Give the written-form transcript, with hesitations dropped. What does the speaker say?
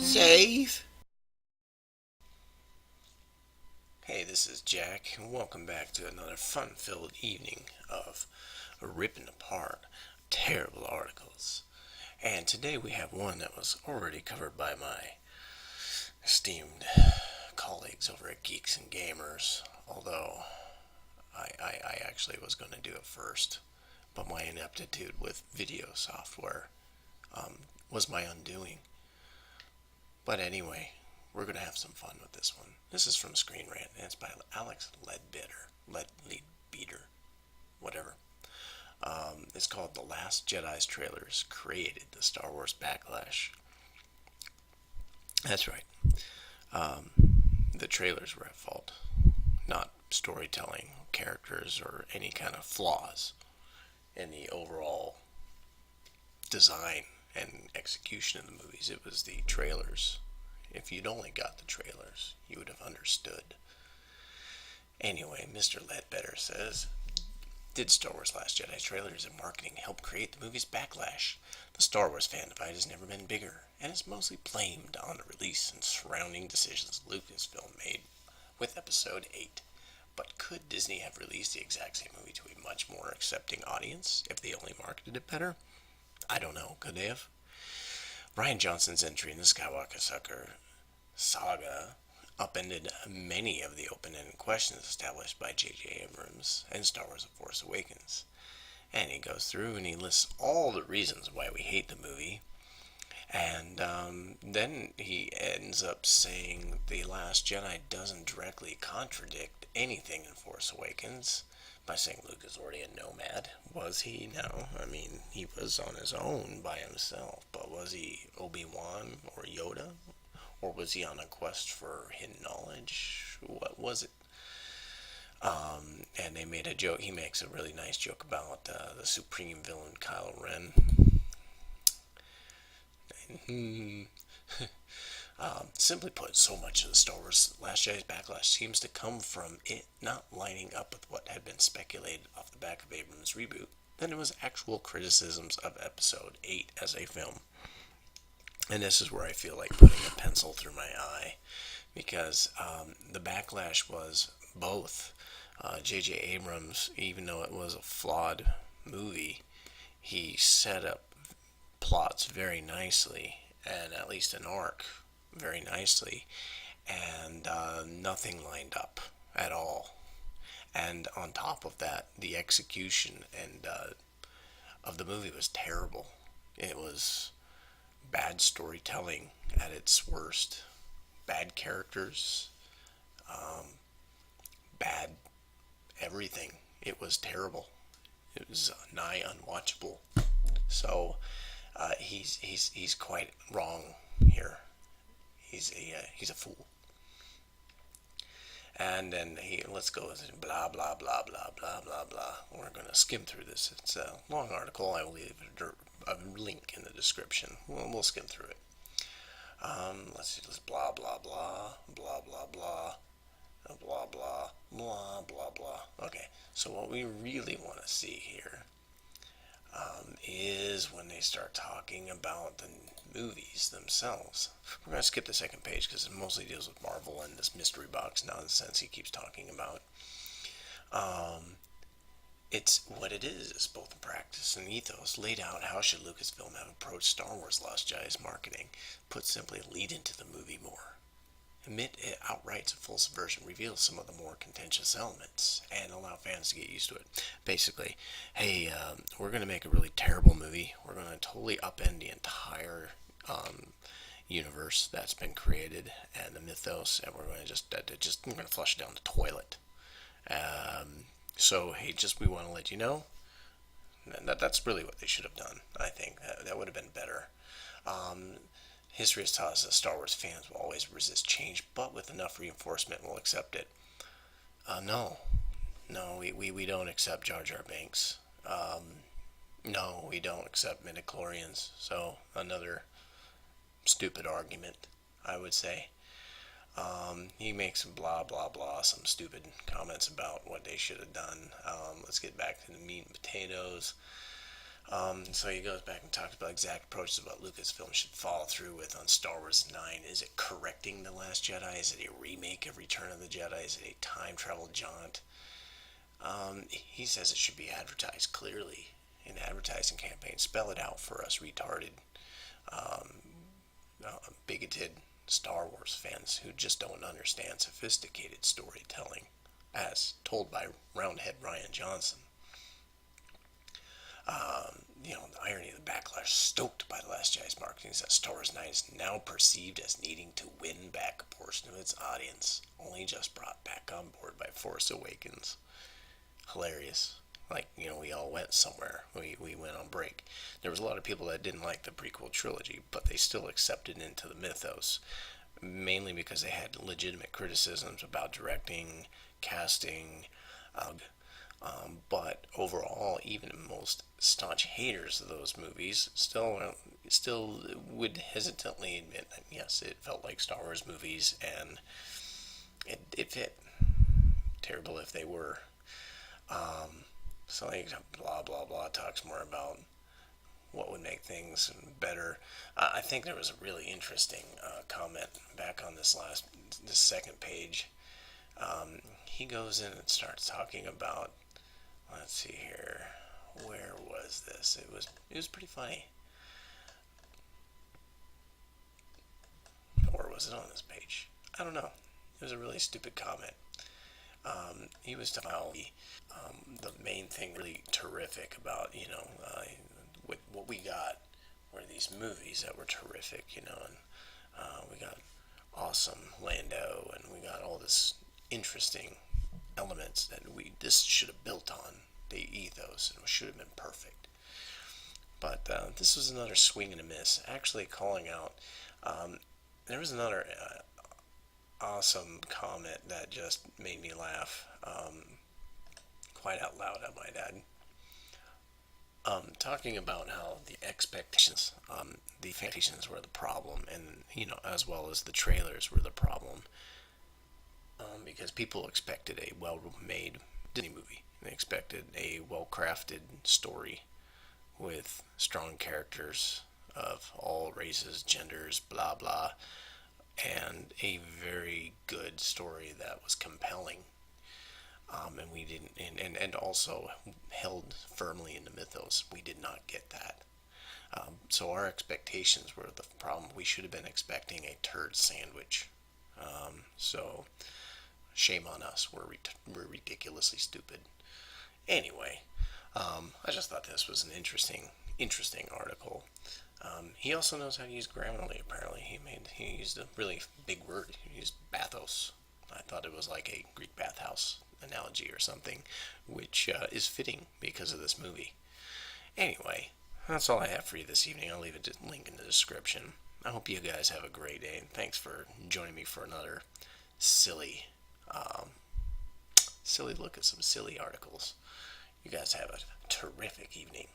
Save. Hey, this is Jack, and welcome back to another fun-filled evening of ripping apart terrible articles. And today we have one that was already covered by my esteemed colleagues over at Geeks and Gamers, although I actually was going to do it first, but my ineptitude with video software was my undoing. But anyway, we're going to have some fun with this one. This is from ScreenRant, and it's by Alex Leadbeater, whatever. It's called The Last Jedi Trailers Created the Star Wars Backlash. That's right. Um, the trailers were at fault, not storytelling, characters, or any kind of flaws in the overall design and execution of the movies. It was the trailers. If you'd only got the trailers, you would have understood. Anyway, Mr. Leadbeater says, did Star Wars Last Jedi trailers and marketing help create the movie's backlash? The Star Wars fan divide has never been bigger, and is mostly blamed on the release and surrounding decisions Lucasfilm made with Episode 8. But could Disney have released the exact same movie to a much more accepting audience if they only marketed it better? I don't know. Could they have? Rian Johnson's entry in the Skywalker saga upended many of the open-ended questions established by J.J. Abrams in Star Wars The Force Awakens. And he goes through and he lists all the reasons why we hate the movie. And then he ends up saying The Last Jedi doesn't directly contradict anything in Force Awakens by saying Luke is already a nomad. Was he? No. I mean, he was on his own by himself. But was he Obi-Wan or Yoda? Or was he on a quest for hidden knowledge? What was it? And they made a joke. He makes a really nice joke about the supreme villain Kylo Ren. Simply put, so much of the Star Wars Last Jedi's backlash seems to come from it not lining up with what had been speculated off the back of Abrams' reboot than it was actual criticisms of Episode 8 as a film. And this is where I feel like putting a pencil through my eye, because the backlash was both. J.J. Abrams, even though it was a flawed movie, he set up plots very nicely, and at least an arc very nicely, and nothing lined up at all. And on top of that, the execution and of the movie was terrible. It was bad storytelling at its worst, bad characters, bad everything. It was terrible. It was nigh unwatchable. So he's quite wrong here. He's a fool. And then let's go with blah blah blah blah blah blah blah. We're gonna skim through this. It's a long article. I will leave a link in the description. We'll skim through it. Let's see. Let's blah blah blah blah blah blah blah blah blah blah blah. Okay. So what we really want to see here is when they start talking about the movies themselves. We're going to skip the second page because it mostly deals with Marvel and this mystery box nonsense he keeps talking about. It's what it is both in practice and ethos. Laid out how should Lucasfilm have approached Star Wars Last Jedi's marketing. Put simply, lead into the movie more. Admit it outright, a full subversion reveals some of the more contentious elements and allow fans to get used to it. Basically, hey, we're going to make a really terrible movie. We're going to totally upend the entire universe that's been created and the mythos, and we're going to we're going to flush it down the toilet. So hey, we want to let you know that's really what they should have done. I think that would have been better. History has taught us that Star Wars fans will always resist change, but with enough reinforcement will accept it. No, we don't accept Jar Jar Binks. No, we don't accept midichlorians. So another stupid argument, I would say. He makes some blah blah blah, some stupid comments about what they should have done. Let's get back to the meat and potatoes. So he goes back and talks about exact approaches of what Lucasfilm should follow through with on Star Wars 9. Is it correcting The Last Jedi? Is it a remake of Return of the Jedi? Is it a time travel jaunt? He says it should be advertised clearly in advertising campaigns. Spell it out for us retarded, bigoted Star Wars fans who just don't understand sophisticated storytelling as told by Roundhead Ryan Johnson. The irony of the backlash stoked by The Last Jedi's marketing is that Star Wars 9 is now perceived as needing to win back a portion of its audience, only just brought back on board by Force Awakens. Hilarious. Like, we all went somewhere. We went on break. There was a lot of people that didn't like the prequel trilogy, but they still accepted into the mythos, mainly because they had legitimate criticisms about directing, casting, but overall, even most staunch haters of those movies still would hesitantly admit that yes, it felt like Star Wars movies, and it fit. Terrible if they were. So like blah blah blah talks more about what would make things better. I think there was a really interesting comment back on this second page. He goes in and starts talking about. Let's see here. Where was this? It was pretty funny. Or was it on this page? I don't know. It was a really stupid comment. He was talking about the main thing really terrific about what we got were these movies that were terrific, and we got awesome Lando, and we got all this interesting elements that this should have built on the ethos and should have been perfect. But this was another swing and a miss. Actually, calling out. There was another awesome comment that just made me laugh quite out loud, I might add. Talking about how the expectations were the problem, and as well as the trailers were the problem, because people expected a well-made Disney movie. They expected a well-crafted story with strong characters of all races, genders, blah blah, and a very good story that was compelling. And we didn't, and also held firmly in the mythos. We did not get that. So our expectations were the problem. We should have been expecting a turd sandwich. So shame on us. We're ridiculously stupid. Anyway, I just thought this was an interesting article. He also knows how to use Grammarly. Apparently, he used a really big word. He used bathos. I thought it was like a Greek bathhouse analogy or something, which is fitting because of this movie. Anyway, that's all I have for you this evening. I'll leave a link in the description. I hope you guys have a great day, and thanks for joining me for another silly, silly look at some silly articles. You guys have a terrific evening.